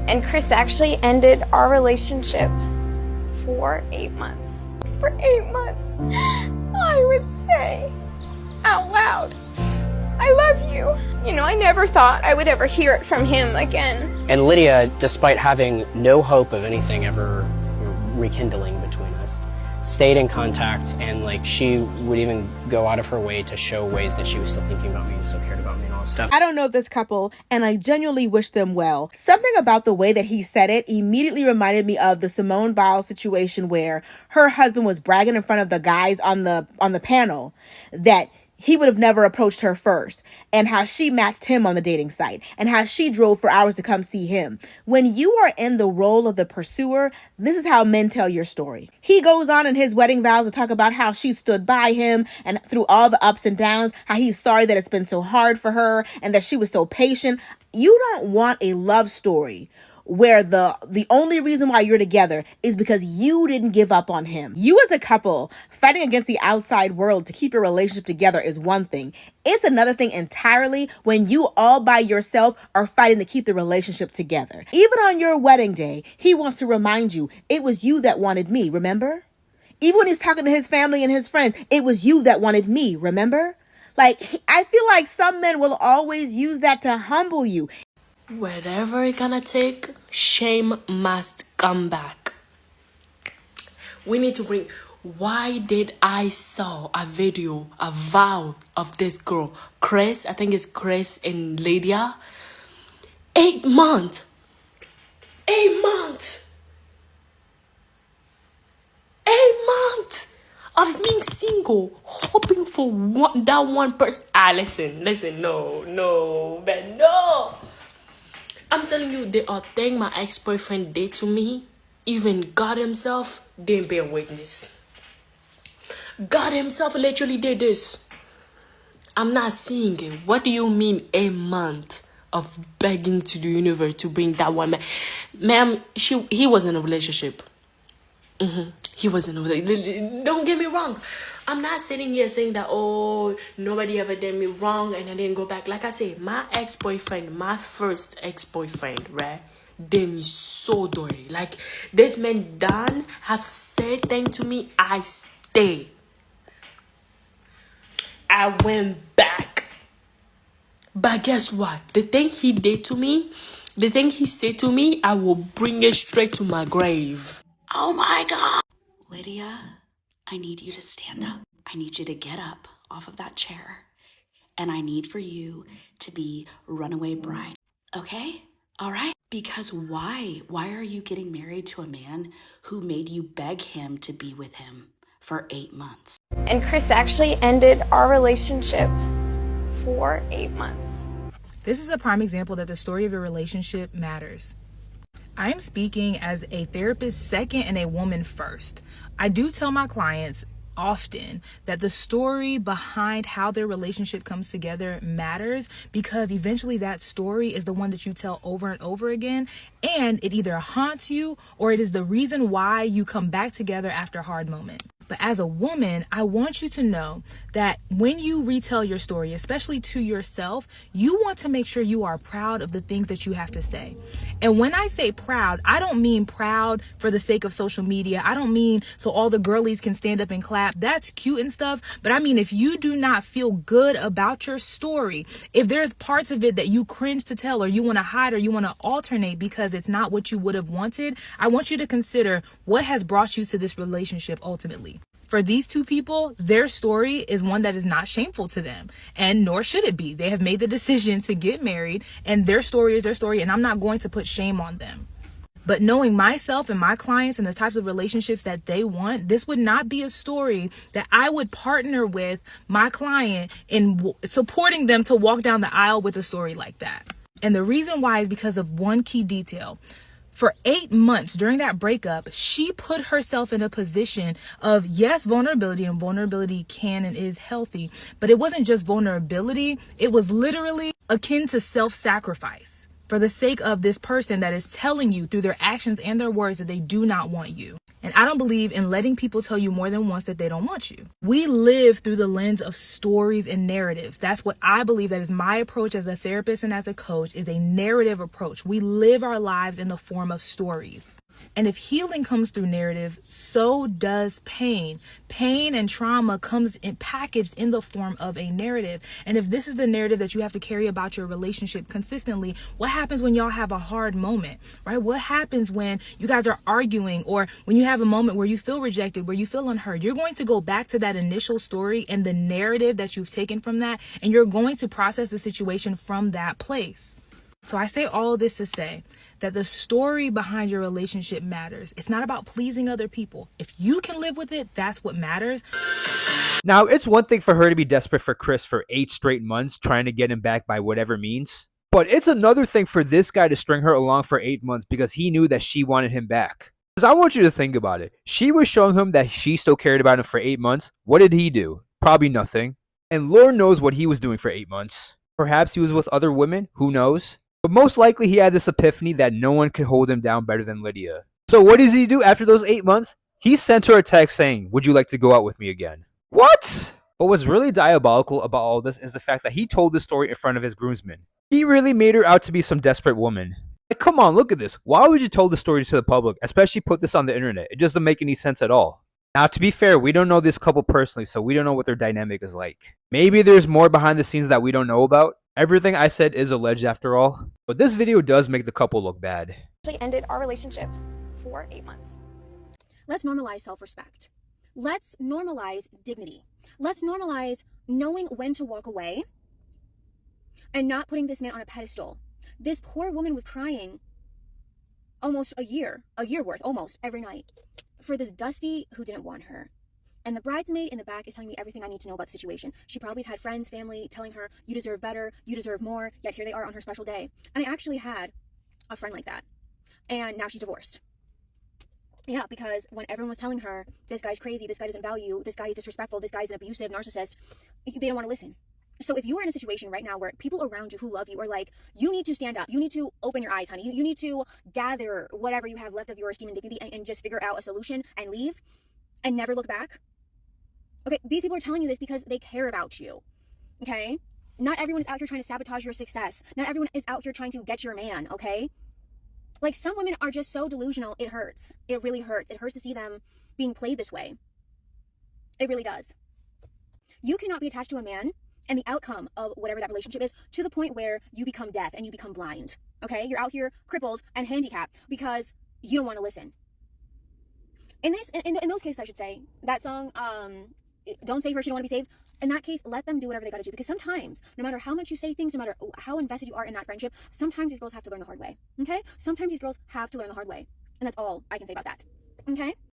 And Chris actually ended our relationship for 8 months. For 8 months, I would say out loud, I love you. You know, I never thought I would ever hear it from him again. And Lydia, despite having no hope of anything ever rekindling between us, stayed in contact, and like she would even go out of her way to show ways that she was still thinking about me and still cared about me and all this stuff. I don't know this couple, and I genuinely wish them well. Something about the way that he said it immediately reminded me of the Simone Biles situation where her husband was bragging in front of the guys on the panel that he would have never approached her first, and how she matched him on the dating site, and how she drove for hours to come see him. When you are in the role of the pursuer, this is how men tell your story. He goes on in his wedding vows to talk about how she stood by him and through all the ups and downs, how he's sorry that it's been so hard for her and that she was so patient. You don't want a love story where the only reason why you're together is because you didn't give up on him. You as a couple fighting against the outside world to keep your relationship together is one thing. It's another thing entirely when you all by yourself are fighting to keep the relationship together. Even on your wedding day, he wants to remind you, it was you that wanted me, remember? Even when he's talking to his family and his friends, it was you that wanted me, remember? Like, I feel like some men will always use that to humble you. Wherever it's gonna take, shame must come back. We need to bring... Why did I saw a video, a vow of this girl, Chris, I think it's Chris and Lydia. 8 months. 8 months. 8 months of being single, hoping for that one person. Listen, no, but no. I'm telling you, there are things my ex-boyfriend did to me. Even God himself didn't bear witness. God himself literally did this. I'm not seeing it. What do you mean 8 months of begging to the universe to bring that one man? Ma'am, he was in a relationship. He was in a relationship. Don't get me wrong. I'm not sitting here saying that, oh, nobody ever did me wrong and I didn't go back. Like I say, my ex-boyfriend, my first ex-boyfriend, right, did me so dirty. Like, this man done have said things to me, I stay. I went back. But guess what? The thing he did to me, the thing he said to me, I will bring it straight to my grave. Oh my God. Lydia, I need you to stand up. I need you to get up off of that chair. And I need for you to be runaway bride. Okay? All right? Because why? Why are you getting married to a man who made you beg him to be with him for 8 months? And Chris actually ended our relationship for 8 months. This is a prime example that the story of your relationship matters. I'm speaking as a therapist second and a woman first. I do tell my clients often that the story behind how their relationship comes together matters, because eventually that story is the one that you tell over and over again, and it either haunts you or it is the reason why you come back together after a hard moment. But as a woman, I want you to know that when you retell your story, especially to yourself, you want to make sure you are proud of the things that you have to say. And when I say proud, I don't mean proud for the sake of social media. I don't mean so all the girlies can stand up and clap. That's cute and stuff. But I mean, if you do not feel good about your story, if there's parts of it that you cringe to tell, or you want to hide, or you want to alternate because it's not what you would have wanted, I want you to consider what has brought you to this relationship ultimately. For these two people, their story is one that is not shameful to them, and nor should it be. They have made the decision to get married, and their story is their story, and I'm not going to put shame on them. But knowing myself and my clients and the types of relationships that they want, this would not be a story that I would partner with my client in supporting them to walk down the aisle with a story like that. And the reason why is because of one key detail. For 8 months during that breakup, she put herself in a position of, yes, vulnerability, and vulnerability can and is healthy, but it wasn't just vulnerability. It was literally akin to self-sacrifice for the sake of this person that is telling you through their actions and their words that they do not want you. And I don't believe in letting people tell you more than once that they don't want you. We live through the lens of stories and narratives. That's what I believe that is my approach as a therapist and as a coach, is a narrative approach. We live our lives in the form of stories. And if healing comes through narrative, so does pain. Pain and trauma comes in packaged in the form of a narrative. And if this is the narrative that you have to carry about your relationship consistently, what happens when y'all have a hard moment, right? What happens when you guys are arguing, or when you have a moment where you feel rejected, where you feel unheard? You're going to go back to that initial story and the narrative that you've taken from that, and you're going to process the situation from that place. So I say all of this to say that the story behind your relationship matters. It's not about pleasing other people. If you can live with it, that's what matters. Now, it's one thing for her to be desperate for Chris for 8 straight months, trying to get him back by whatever means. But it's another thing for this guy to string her along for 8 months because he knew that she wanted him back. Because I want you to think about it. She was showing him that she still cared about him for 8 months. What did he do? Probably nothing. And Lord knows what he was doing for 8 months. Perhaps he was with other women. Who knows? But most likely he had this epiphany that no one could hold him down better than Lydia. So what does he do after those 8 months? He sent her a text saying, "Would you like to go out with me again?" What? But what's really diabolical about all this is the fact that he told this story in front of his groomsmen. He really made her out to be some desperate woman. Like, come on, look at this. Why would you tell this story to the public, especially put this on the internet? It doesn't make any sense at all. Now, to be fair, we don't know this couple personally, so we don't know what their dynamic is like. Maybe there's more behind the scenes that we don't know about. Everything I said is alleged after all. But this video does make the couple look bad. Actually ended our relationship for 8 months. Let's normalize self-respect. Let's normalize dignity. Let's normalize knowing when to walk away and not putting this man on a pedestal. This poor woman was crying almost a year worth, almost every night, for this Dusty who didn't want her. And the bridesmaid in the back is telling me everything I need to know about the situation. She probably has had friends, family telling her, you deserve better, you deserve more, yet here they are on her special day. And I actually had a friend like that. And now she's divorced. Yeah, because when everyone was telling her, this guy's crazy, this guy doesn't value, this guy is disrespectful, this guy's an abusive narcissist, they don't want to listen. So if you are in a situation right now where people around you who love you are like, you need to stand up, you need to open your eyes, honey, you need to gather whatever you have left of your esteem and dignity and just figure out a solution and leave and never look back. Okay, these people are telling you this because they care about you, okay? Not everyone is out here trying to sabotage your success. Not everyone is out here trying to get your man, okay? Like, some women are just so delusional, it hurts. It really hurts. It hurts to see them being played this way. It really does. You cannot be attached to a man and the outcome of whatever that relationship is to the point where you become deaf and you become blind, okay? You're out here crippled and handicapped because you don't want to listen. In those cases, I should say, that song, don't save her, she don't want to be saved. In that case, let them do whatever they got to do. Because sometimes, no matter how much you say things, no matter how invested you are in that friendship, sometimes these girls have to learn the hard way. Okay? Sometimes these girls have to learn the hard way. And that's all I can say about that. Okay?